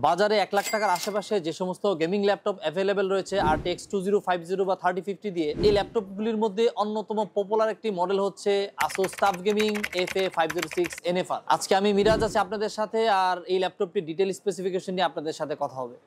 বাজারে 1 লাখ টাকার আশেপাশে যে সমস্ত গেমিং ল্যাপটপ অ্যাভেলেবেল রয়েছে RTX 2050 বা 3050 দিয়ে, এই ল্যাপটপগুলির মধ্যে অন্যতম পপুলার একটি মডেল হচ্ছে ASUS TUF Gaming FA506 NFR। আজকে আমি মিরাজ আছি আপনাদের সাথে, আর এই ল্যাপটপটির ডিটেল স্পেসিফিকেশন নিয়ে আপনাদের সাথে কথা হবে।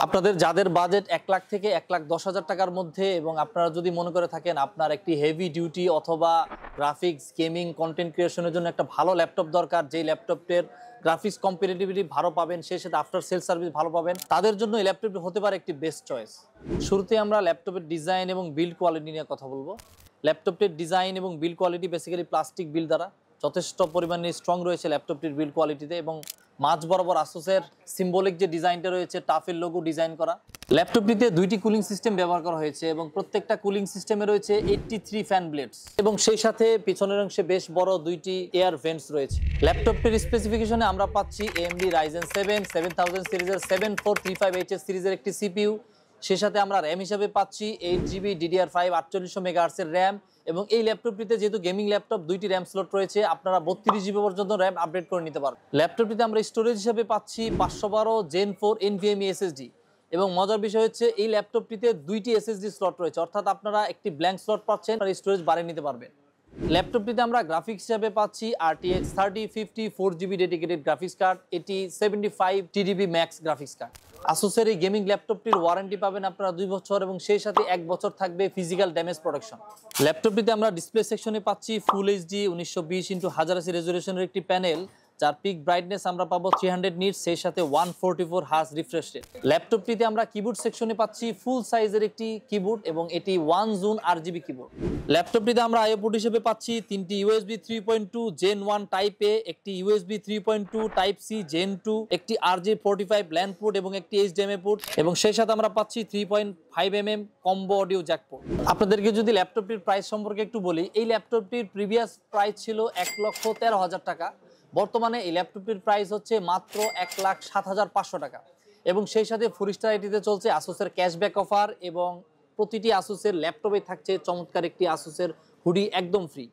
আপনাদের যাদের বাজেট 1 লাখ থেকে 1,10,000 টাকার মধ্যে, এবং আপনারা যদি মনে করে থাকেন আপনার একটি হেভি ডিউটি অথবা গ্রাফিক্স গেমিং কন্টেন্ট ক্রিয়েশনের জন্য একটা ভালো ল্যাপটপ দরকার, যেই ল্যাপটপের গ্রাফিক্স কম্পিটিটিভিটি ভালো পাবেন, সেই সাথে আফটার সেল সার্ভিস ভালো পাবেন, তাদের জন্য এই ল্যাপটপটি হতে পারে একটি বেস্ট চয়েস। শুরুতে আমরা ল্যাপটপের ডিজাইন এবং বিল্ড কোয়ালিটি নিয়ে কথা বলবো। ল্যাপটপটির ডিজাইন এবং build quality basically plastic build দ্বারা যথেষ্ট পরিমাণে স্ট্রং রয়েছে ল্যাপটপটির বিল্ড কোয়ালিটিতে, এবং মাঝ বরাবর আসুসের সিম্বলিক যে ডিজাইনটা রয়েছে টাফের লোগো ডিজাইন করা। ল্যাপটপটিতে দুইটি কুলিং সিস্টেম ব্যবহার করা হয়েছে, এবং প্রত্যেকটা কুলিং সিস্টেমে রয়েছে 83 ফ্যান ব্লেডস, এবং সেই সাথে পিছনের অংশে বেশ বড় দুইটি এয়ার ভেন্টস রয়েছে। ল্যাপটপটির স্পেসিফিকেশনে আমরা পাচ্ছি AMD Ryzen 7 7000 সিরিজের 7435HS সিরিজের একটি CPU। সেই সাথে আমরা র্যাম হিসাবে পাচ্ছি 8GB DDR5 4800 MHz এর র্যাম, এবং এই ল্যাপটপটিতে যেহেতু গেমিং ল্যাপটপ দুইটি র্যাম স্লট রয়েছে, আপনারা 32GB পর্যন্ত র্যাম আপডেট করে নিতে পারবেন। ল্যাপটপটিতে আমরা স্টোরেজ হিসাবে পাচ্ছি 512 Gen 4 NVMe SSD, এবং মজার বিষয় হচ্ছে এই ল্যাপটপটিতে দুইটি SSD স্লট রয়েছে, অর্থাৎ আপনারা একটি ব্ল্যাঙ্ক স্লট পাচ্ছেন আর স্টোরেজ বাড়িয়ে নিতে পারবেন। ল্যাপটপটিতে আমরা গ্রাফিক্স হিসাবে পাচ্ছি RTX 3050 4GB dedicated graphics card, এটি 75 TDP ম্যাক্স গ্রাফিক্স কার্ড। আসুসের এই গেমিং ল্যাপটপটির ওয়ারেন্টি পাবেন আপনারা 2 বছর, এবং সেই সাথে 1 বছর থাকবে ফিজিক্যাল ড্যামেজ প্রোটেকশন। ল্যাপটপটিতে আমরা ডিসপ্লে সেকশনে পাচ্ছি ফুল HD 1920x1080 রেজোলিউশনের একটি প্যানেল, যার পিক ব্রাইটনেস আমরা পাবো 300 নিটস, সেই সাথে 144 হার্জ রিফ্রেশ রেট। ল্যাপটপটিতে আমরা কিবোর্ড সেকশনে পাচ্ছি ফুল সাইজের একটি কিবোর্ড, এবং এটি 1 জোন RGB কিবোর্ড। ল্যাপটপটিতে আমরা আইও পোর্ট হিসেবে পাচ্ছি 3টি USB 3.2 Gen 1 টাইপ A, একটি USB 3.2 টাইপ C Gen 2, একটি RJ45 LAN পোর্ট এবং একটি HDMI পোর্ট, এবং সেই সাথে আমরা পাচ্ছি 3.5mm combo audio Jack port. আপনাদেরকে যদি ল্যাপটপটির প্রাইস সম্পর্কে একটু বলি, এই ল্যাপটপটির প্রিভিয়াস প্রাইস ছিল 1,13,000 টাকা। বর্তমানে এই ল্যাপটপটির প্রাইস হচ্ছে মাত্র 1,07,500 টাকা, এবং সেই সাথে 4 স্টার আইটিতে চলছে আসুসের ক্যাশব্যাক অফার, এবং প্রতিটি আসুসের ল্যাপটপে থাকছে চমৎকার একটি আসুসের হুডি একদম ফ্রি।